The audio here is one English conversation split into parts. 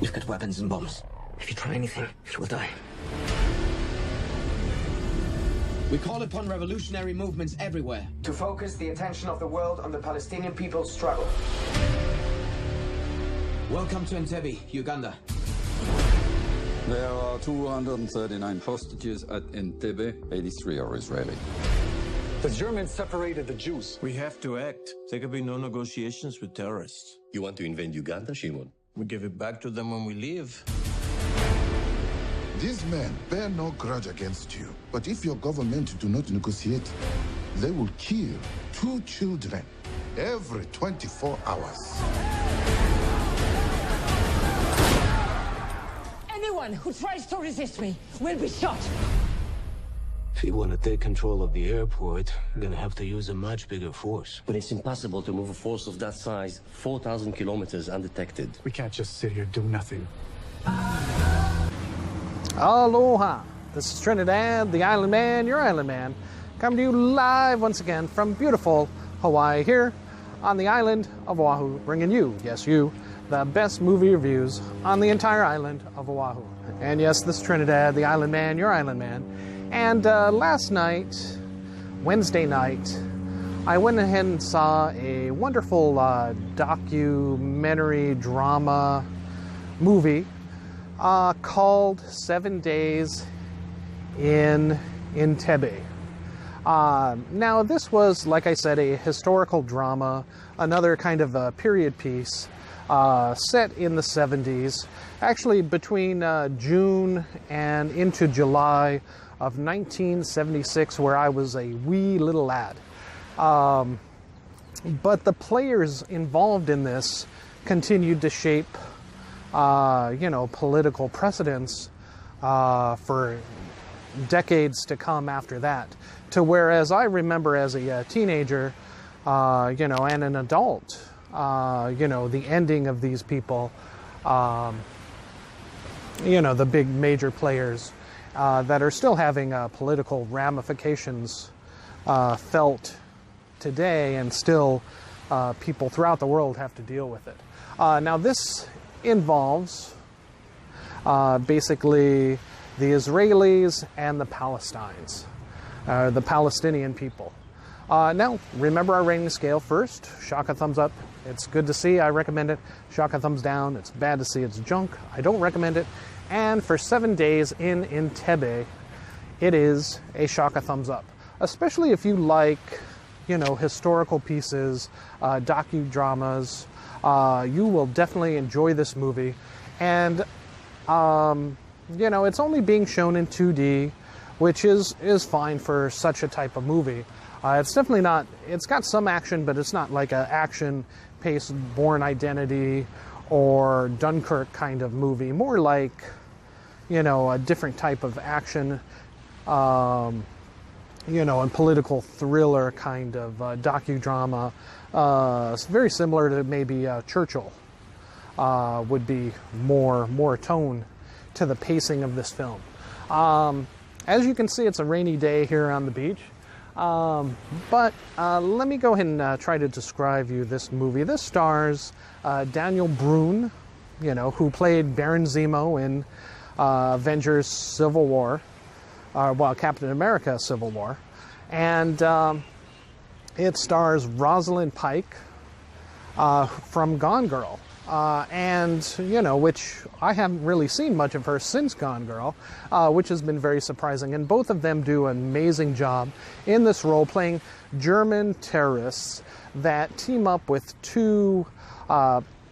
We've got weapons and bombs. If you try anything, it will die. We call upon revolutionary movements everywhere to focus the attention of the world on the Palestinian people's struggle. Welcome to Entebbe, Uganda. There are 239 hostages at Entebbe. 83 are Israeli. The Germans separated the Jews. We have to act. There can be no negotiations with terrorists. You want to invade Uganda, Shimon? We give it back to them when we leave. These men bear no grudge against you. But if your government do not negotiate, they will kill 2 children every 24 hours. Anyone who tries to resist me will be shot. If you want to take control of the airport, you're gonna have to use a much bigger force. But it's impossible to move a force of that size 4,000 kilometers undetected. We can't just sit here do nothing. Aloha! This is Trinidad the Island Man, your Island Man, coming to you live once again from beautiful Hawaii here on the island of Oahu, bringing you, yes you, the best movie reviews on the entire island of Oahu. And yes, this is Trinidad the Island Man, your Island Man. And last night, Wednesday night, I went ahead and saw a wonderful documentary drama movie called 7 Days in Entebbe. Now this was, like I said, a historical drama, another kind of a period piece set in the 70s, actually between June and into July of 1976, where I was a wee little lad. But the players involved in this continued to shape, political precedents for decades to come after that. To whereas I remember as a teenager, and an adult, the ending of these people, the big major players that are still having political ramifications felt today, and still people throughout the world have to deal with it. Now this involves basically the Israelis and the the Palestinian people. Now, remember our rating scale first. Shock a thumbs up. It's good to see. I recommend it. Shock a thumbs down. It's bad to see. It's junk. I don't recommend it. And for 7 Days in Entebbe, it is a shock a thumbs up. Especially if you like, historical pieces, docudramas. You will definitely enjoy this movie. And, it's only being shown in 2D, which is fine for such a type of movie. It's definitely not, it's got some action, but it's not like an action-paced Bourne Identity or Dunkirk kind of movie. More like, a different type of action, and political thriller kind of docudrama. It's very similar to maybe Churchill. Would be more tone to the pacing of this film. As you can see, it's a rainy day here on the beach. But let me go ahead and try to describe you this movie. This stars Daniel Brühl, who played Baron Zemo in Avengers Civil War, Captain America Civil War. And it stars Rosalind Pike from Gone Girl. Which I haven't really seen much of her since Gone Girl, which has been very surprising. And both of them do an amazing job in this role, playing German terrorists that team up with 2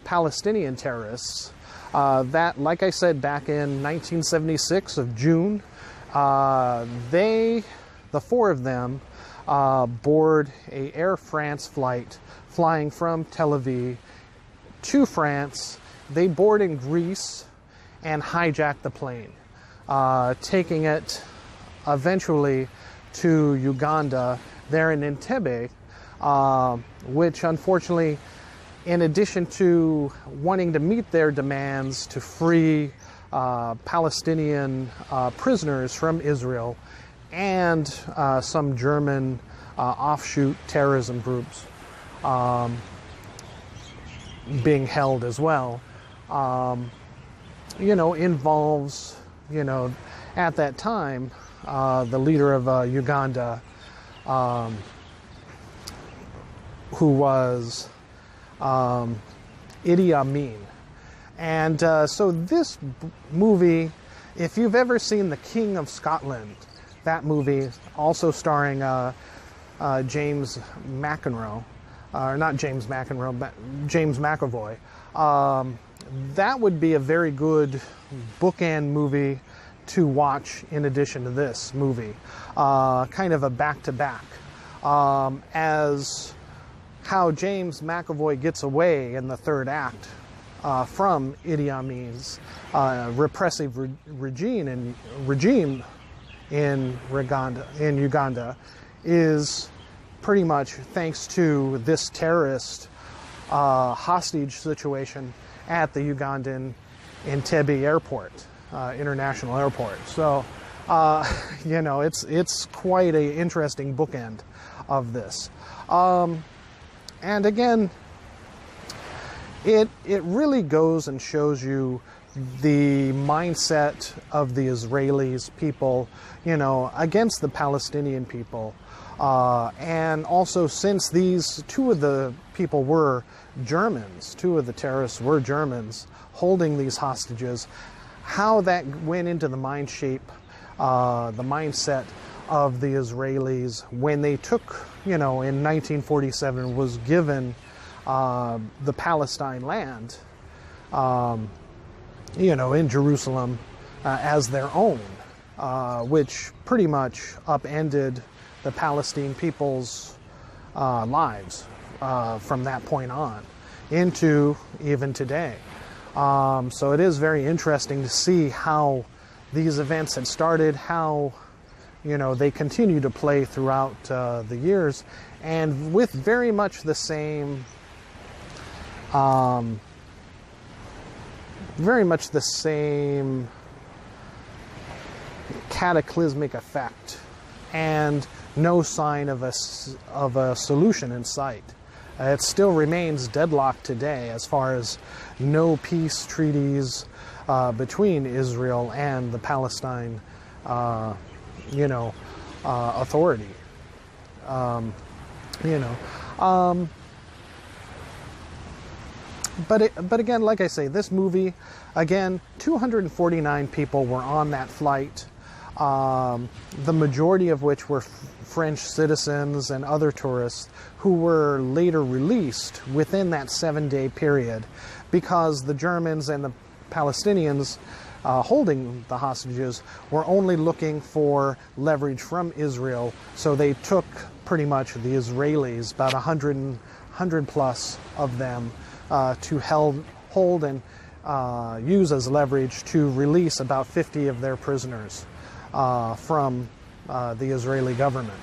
Palestinian terrorists that, like I said, back in 1976 of June, the 4 of them board a Air France flight flying from Tel Aviv to France. They board in Greece and hijack the plane, taking it eventually to Uganda, there in Entebbe, which unfortunately, in addition to wanting to meet their demands to free Palestinian prisoners from Israel and some German offshoot terrorism groups being held as well, involves, at that time, the leader of Uganda, who was Idi Amin. And so this movie, if you've ever seen The King of Scotland, that movie, also starring James McEnroe, or not James McEnroe, but James McAvoy, that would be a very good bookend movie to watch in addition to this movie. Kind of a back-to-back. As how James McAvoy gets away in the third act from Idi Amin's repressive regime in Uganda is pretty much thanks to this terrorist hostage situation at the Ugandan Entebbe airport, international airport. So, it's quite an interesting bookend of this. And again, it really goes and shows you the mindset of the Israelis people, against the Palestinian people. And also, since two of the people were Germans, two of the terrorists were Germans holding these hostages, how that went into the mindset of the Israelis when they took, in 1947 was given the Palestine land, in Jerusalem as their own, which pretty much upended the Palestinian people's lives from that point on into even today. So it is very interesting to see how these events had started, how they continue to play throughout the years, and with very much the same cataclysmic effect, and no sign of a solution in sight. It still remains deadlocked today as far as no peace treaties between Israel and the Palestine, authority. But again, like I say, this movie, again, 249 people were on that flight, the majority of which were French citizens and other tourists who were later released within that 7-day period because the Germans and the Palestinians holding the hostages were only looking for leverage from Israel, so they took pretty much the Israelis, about 100 plus of them, to hold and use as leverage to release about 50 of their prisoners from the Israeli government.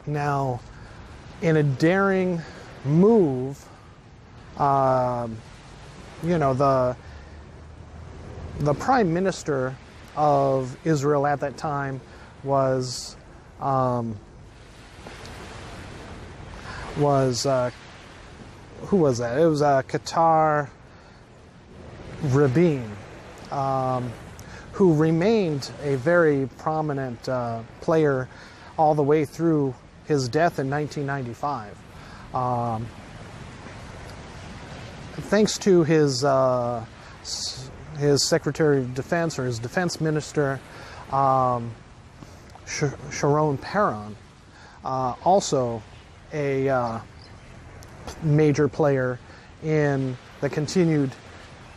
Now, in a daring move, the prime minister of Israel at that time was who was that? It was Qatar Rabin, who remained a very prominent player all the way through his death in 1995. Thanks to his Secretary of Defense, or his Defense Minister, Sharon Peron, also a major player in the continued,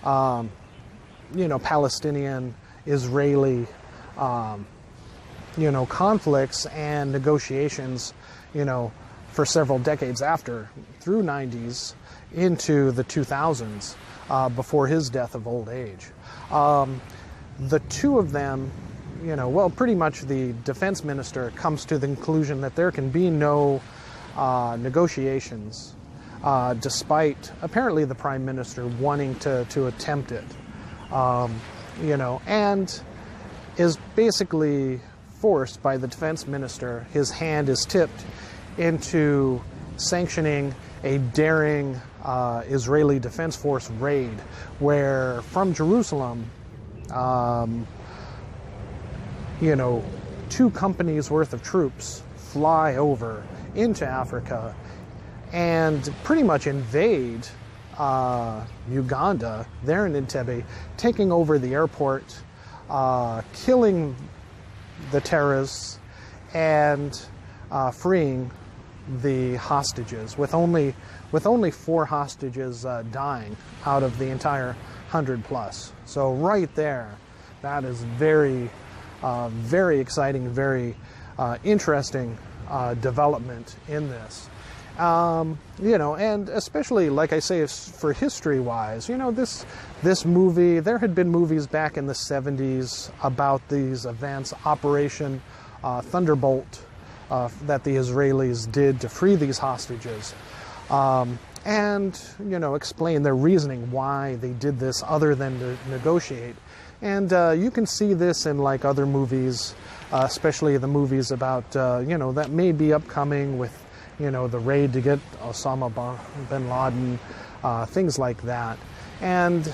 Palestinian-Israeli, conflicts and negotiations, for several decades after, through 90s into the 2000s, before his death of old age. The two of them, pretty much the defense minister comes to the conclusion that there can be no negotiations, despite apparently the prime minister wanting to attempt it, and is basically forced by the defense minister. His hand is tipped into sanctioning a daring Israeli Defense Force raid where from Jerusalem, 2 companies worth of troops fly over into Africa and pretty much invade Uganda, there in Entebbe, taking over the airport, killing the terrorists, and freeing the hostages, with only 4 hostages dying out of the entire 100 plus. So right there, that is very, very exciting, very interesting development in this. And especially, like I say, for history-wise, this movie, there had been movies back in the 70s about these events, Operation Thunderbolt, that the Israelis did to free these hostages, and explain their reasoning why they did this other than to negotiate. And you can see this in like other movies, especially the movies about that may be upcoming with the raid to get Osama bin Laden, things like that. And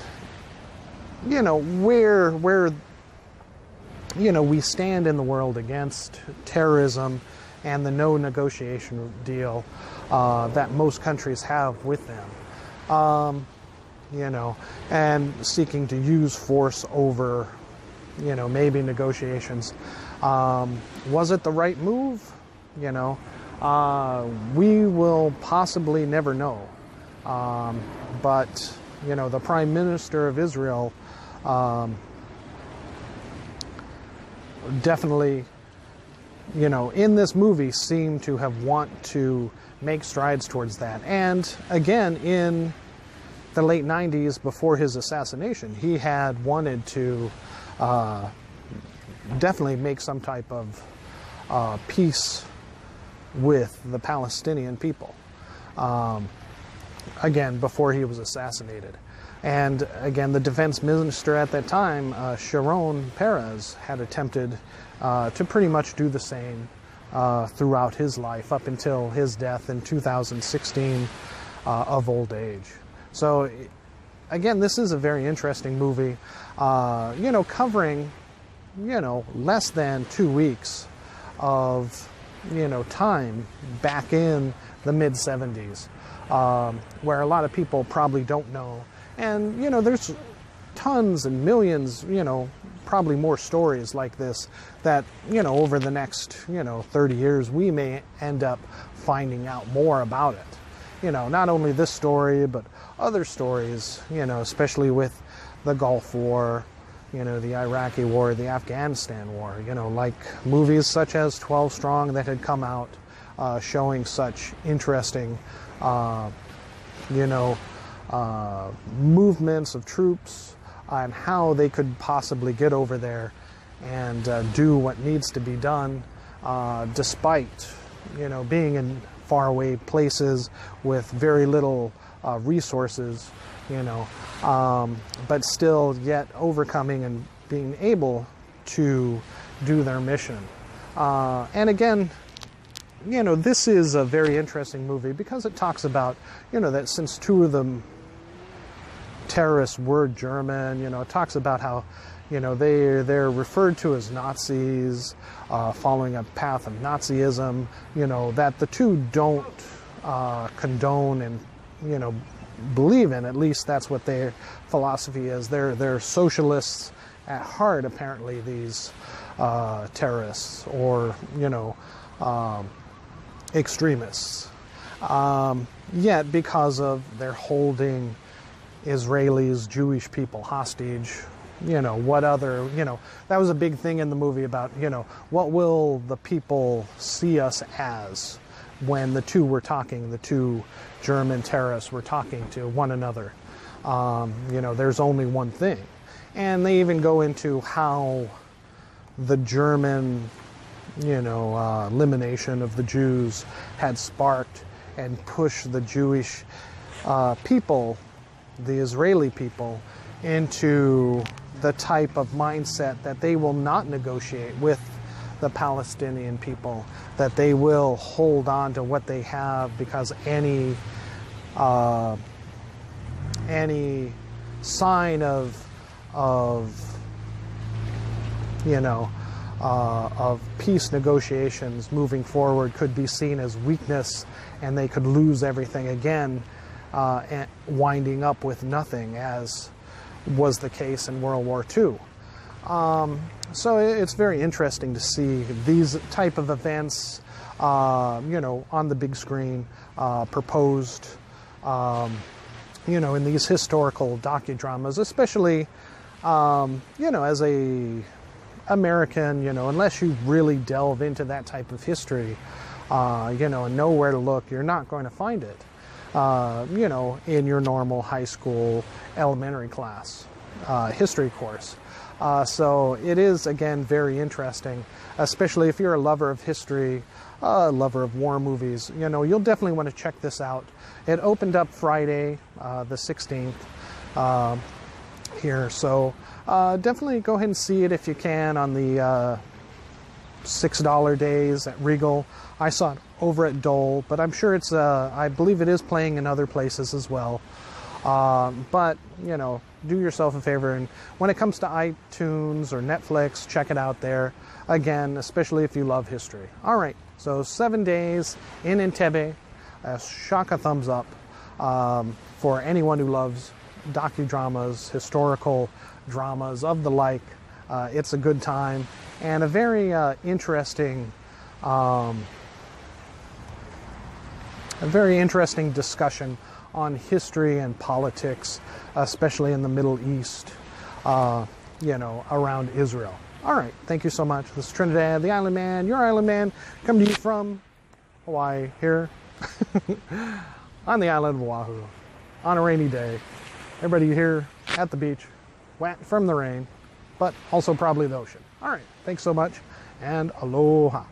where we stand in the world against terrorism and the no negotiation deal that most countries have with them, and seeking to use force over, maybe negotiations. Was it the right move? We will possibly never know. But, the Prime Minister of Israel definitely, in this movie seemed to have want to make strides towards that. And again, in the late 90s, before his assassination, he had wanted to definitely make some type of peace with the Palestinian people, again, before he was assassinated. And again, the defense minister at that time, Sharon Peres, had attempted to pretty much do the same throughout his life up until his death in 2016 of old age. So again, this is a very interesting movie, covering, less than 2 weeks of time back in the mid-70s, where a lot of people probably don't know. And, there's tons and millions, probably more stories like this that, over the next, 30 years, we may end up finding out more about it. Not only this story, but other stories, especially with the Gulf War, the Iraqi War, the Afghanistan War, like movies such as 12 Strong that had come out showing such interesting, movements of troops and how they could possibly get over there and do what needs to be done, despite, being in faraway places with very little resources, but still yet overcoming and being able to do their mission. And again, this is a very interesting movie because it talks about, that since 2 of them terrorists were German, it talks about how, they're referred to as Nazis, following a path of Nazism, that the 2 don't condone and, believe in. At least that's what their philosophy is. They're socialists at heart, apparently, these terrorists or, extremists. Yet, because of their holding Israelis, Jewish people hostage, what other, that was a big thing in the movie about, what will the people see us as when the 2 were talking, the 2 German terrorists were talking to one another. There's only one thing. And they even go into how the German, elimination of the Jews had sparked and pushed the Jewish people, the Israeli people, into the type of mindset that they will not negotiate with the Palestinian people, that they will hold on to what they have, because any sign of peace negotiations moving forward could be seen as weakness, and they could lose everything again, and winding up with nothing, as was the case in World War II. So it's very interesting to see these type of events, on the big screen, proposed, in these historical docudramas, especially, as a American, unless you really delve into that type of history, and know where to look, you're not going to find it, in your normal high school, elementary class history course. So it is, again, very interesting, especially if you're a lover of history, a lover of war movies. You'll definitely want to check this out. It opened up Friday, the 16th, here, so definitely go ahead and see it if you can on the $6 days at Regal. I saw it over at Dole, but I'm sure it's, I believe it is playing in other places as well. But, do yourself a favor, and when it comes to iTunes or Netflix, check it out there. Again, especially if you love history. All right, so 7 Days in Entebbe. Shock a thumbs up for anyone who loves docudramas, historical dramas of the like. It's a good time, and a very interesting discussion on history and politics, especially in the Middle East, around Israel. All right, thank you so much. This is Trinidad the Island Man, your Island Man, coming to you from Hawaii, here on the island of Oahu, on a rainy day. Everybody here at the beach, wet from the rain, but also probably the ocean. All right, thanks so much, and aloha.